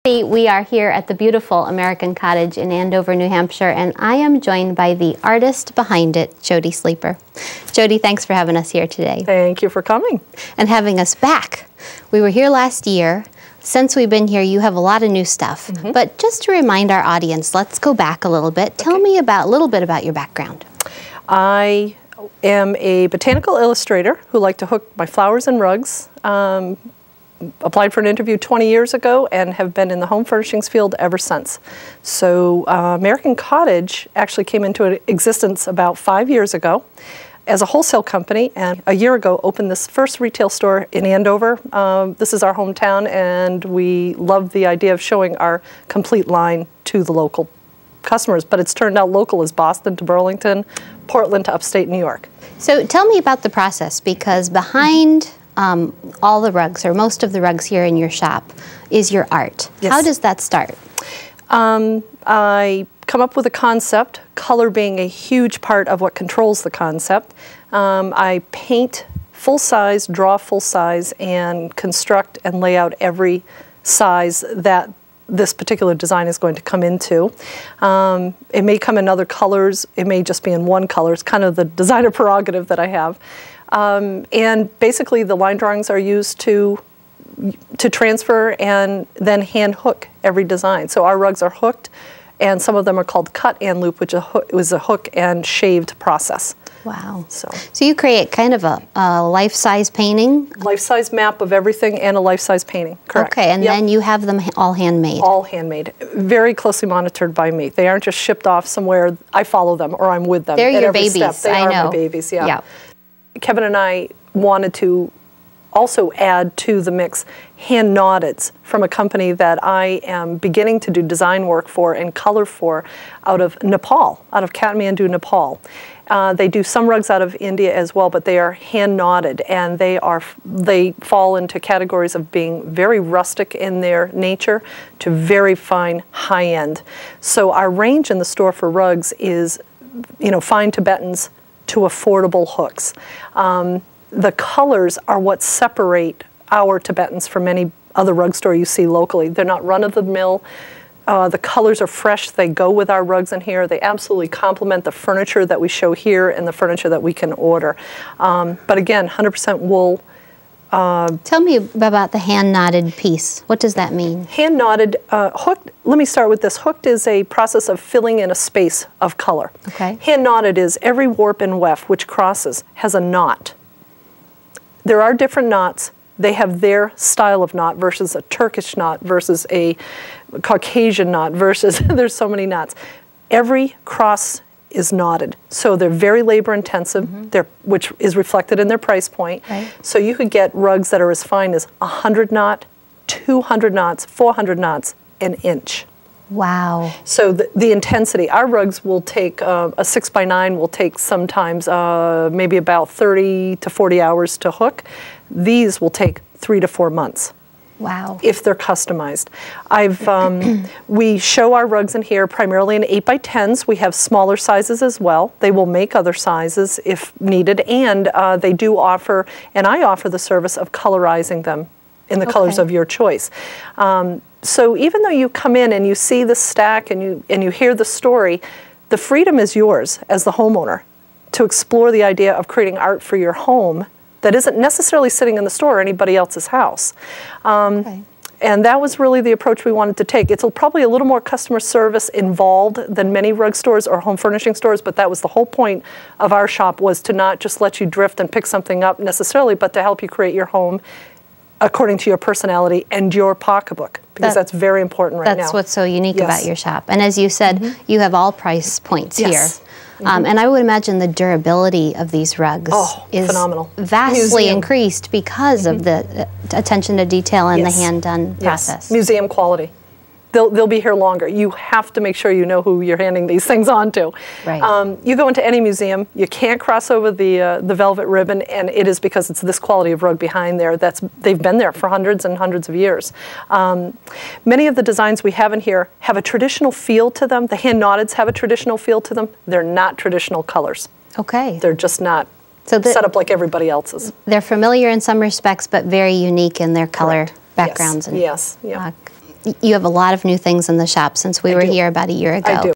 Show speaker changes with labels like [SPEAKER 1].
[SPEAKER 1] We are here at the beautiful American Cottage in Andover, New Hampshire, and I am joined by the artist behind it, Jodi Sleeper. Jodi, thanks for having us here today.
[SPEAKER 2] Thank you for coming.
[SPEAKER 1] And having us back. We were here last year. Since we've been here, you have a lot of new stuff. But just to remind our audience, let's go back a little bit. Tell me a little bit about your background.
[SPEAKER 2] I am a botanical illustrator who liked to hook my flowers and rugs. Applied for an interview 20 years ago and have been in the home furnishings field ever since. So American Cottage actually came into existence about 5 years ago as a wholesale company, and a year ago opened this first retail store in Andover. This is our hometown, and we love the idea of showing our complete line to the local customers, but it's turned out local as Boston to Burlington, Portland to upstate New York.
[SPEAKER 1] So tell me about the process, because behind all the rugs, or most of the rugs here in your shop, is your art. Yes. How does that start?
[SPEAKER 2] I come up with a concept, color being a huge part of what controls the concept. I paint full size, draw full size, and construct and lay out every size that this particular design is going to come into. It may come in other colors, it may just be in one color. It's kind of the designer prerogative that I have. And basically the line drawings are used to transfer and then hand hook every design. So our rugs are hooked, and some of them are called cut and loop, which was a hook and shaved process.
[SPEAKER 1] Wow. So you create kind of a life-size painting?
[SPEAKER 2] Life-size map of everything and a life-size painting, correct.
[SPEAKER 1] Okay, and then you have them all handmade?
[SPEAKER 2] All handmade. Very closely monitored by me. They aren't just shipped off somewhere. I follow them or I'm with them.
[SPEAKER 1] They're your
[SPEAKER 2] every
[SPEAKER 1] babies,
[SPEAKER 2] step. They
[SPEAKER 1] I
[SPEAKER 2] are
[SPEAKER 1] know.
[SPEAKER 2] my babies, yeah.
[SPEAKER 1] Yeah.
[SPEAKER 2] Kevin and I wanted to also add to the mix hand knotteds from a company that I am beginning to do design work for and color for out of Nepal, out of Kathmandu, Nepal. They do some rugs out of India as well, but they are hand knotted, and they fall into categories of being very rustic in their nature to very fine high end. So our range in the store for rugs is, fine Tibetans to affordable hooks. The colors are what separate our Tibetans from any other rug store you see locally. They're not run-of-the-mill. The colors are fresh. They go with our rugs in here. They absolutely complement the furniture that we show here and the furniture that we can order. But again, 100% wool.
[SPEAKER 1] Tell me about the hand-knotted piece. What does that mean?
[SPEAKER 2] Hand-knotted, hooked, let me start with this. Hooked is a process of filling in a space of color.
[SPEAKER 1] Okay.
[SPEAKER 2] Hand-knotted is every warp and weft which crosses has a knot. There are different knots. They have their style of knot versus a Turkish knot versus a Caucasian knot versus, there's so many knots. Every cross is knotted. So they're very labor intensive, which is reflected in their price point.
[SPEAKER 1] Right.
[SPEAKER 2] So you could get rugs that are as fine as 100 knot, 200 knots, 400 knots, an inch.
[SPEAKER 1] Wow.
[SPEAKER 2] So the intensity, our rugs will take, a 6x9 will take sometimes maybe about 30 to 40 hours to hook. These will take 3 to 4 months.
[SPEAKER 1] Wow.
[SPEAKER 2] If they're customized. We show our rugs in here primarily in 8x10s. We have smaller sizes as well. They will make other sizes if needed, and they do offer, and I offer the service of colorizing them in the colors of your choice. So even though you come in and you see the stack and you hear the story, the freedom is yours as the homeowner to explore the idea of creating art for your home that isn't necessarily sitting in the store or anybody else's house. And that was really the approach we wanted to take. It's probably a little more customer service involved than many rug stores or home furnishing stores, but that was the whole point of our shop, was to not just let you drift and pick something up necessarily, but to help you create your home according to your personality and your pocketbook, because that's very important right now.
[SPEAKER 1] That's what's so unique about your shop. And as you said, you have all price points here. And I would imagine the durability of these rugs is
[SPEAKER 2] phenomenal.
[SPEAKER 1] Vastly increased because of the attention to detail and the hand-done process.
[SPEAKER 2] Museum quality. They'll be here longer. You have to make sure you know who you're handing these things on to.
[SPEAKER 1] Right.
[SPEAKER 2] You go into any museum, you can't cross over the velvet ribbon, and it is because it's this quality of rug behind there. They've been there for hundreds and hundreds of years. Many of the designs we have in here have a traditional feel to them. The hand knotteds have a traditional feel to them. They're not traditional colors.
[SPEAKER 1] Okay.
[SPEAKER 2] They're just not set up like everybody else's.
[SPEAKER 1] They're familiar in some respects, but very unique in their color backgrounds.
[SPEAKER 2] Yes. Yeah.
[SPEAKER 1] you have a lot of new things in the shop since we were here about a year ago.
[SPEAKER 2] I do.